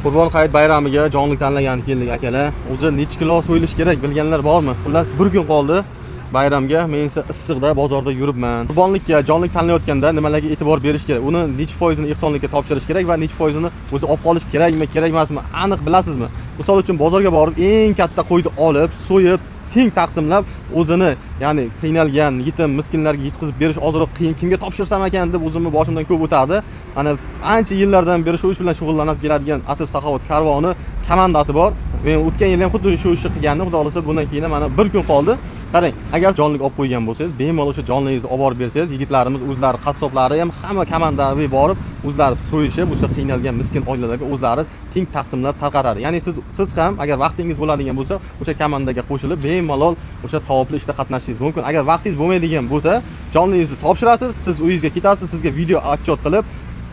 Qurbon hayit bayramiga jonli tanlagan keldik akalar. O'zi necha kilo so'yilish kerak bilganlar bormi? Xullas bir kun qoldi bayramga. Men esa issiqda bozorda yuribman. Qurbonlikka jonli tanlayotganda nimalarga e'tibor berish kerak? Uni necha foizini ehsonlikka topshirish kerak va necha foizini o'zi olib qolish kerakmi, kerak emasmi? Aniq bilasizmi? Misol uchun bozorga borib eng katta qo'yni olib, so'yib teng taqsimlab o'zini, ya'ni qiynalgan yetim miskinlarga yetkazib berish ozroq qiyin, kimga topshirsam ekan deb o'zimni boshimdan ko'p o'tardi. Mana ancha yillardan beri shu ish bilan shug'ullanib keladigan Asr Saxovat karvoni komandasi bor. Men o'tgan yil ham xuddi shu ishni qilgandim. Xudo xolasa bundan keyin mana bir kun qoldi. Qarang, agar jonlik olib qo'ygan bo'lsangiz, bemalol o'sha jonligingizni olib borib bersangiz, yigitlarimiz o'zlari qassoblari ham hamma komandaviy borib, o'zlari so'yishib, o'sha qiynalgan miskin oilalarga o'zlari teng taqsimlab tarqatadi. Ya'ni siz ham agar vaqtingiz bo'ladigan bo'lsa, o'sha komandaga qo'shilib bemalol o'sha savobli ishda qatnashishingiz mumkin. Agar vaqtingiz bo'lmaydigan bo'lsa, jonligingizni topshirasiz, siz uyingizga ketasiz, sizga video отчет qilib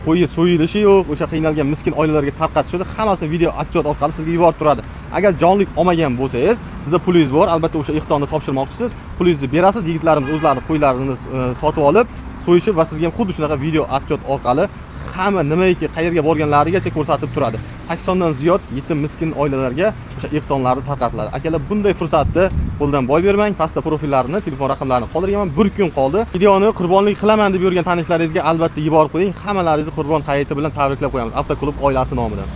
qo'yi so'yilishi yo'q, o'sha qiynalgan miskin oilalarga tarqatishadi, hammasini video отчет orqali sizga yuborib turadi. Agar jonlik olmagan bo'lsangiz, sizda pulingiz bor, albatta o'sha ehsonni topshirmoqchisiz, pulingizni berasiz, yigitlarimiz o'zlari qo'ylarini sotib olib, so'yishib va sizga ham xuddi shunaqa video отчет orqali hamma nimaiki qayerga borganlarigacha ko'rsatib turadi. 80 dan ziyod yetim miskin oilalarga o'sha ehsonlarni tarqatiladi. Akalar, bunday fursatni qo'ldan boy bermang. Pastda profillarini, telefon raqamlarini qoldirganman. Bir kun qoldi. Videoni qurbonlik qilaman deb yurgan tanishlaringizga albatta yuborib qo'ying. Hammalaringizni Qurbon hayiti bilan tabriklab qo'yamiz. Avtoklub oilasi nomidan.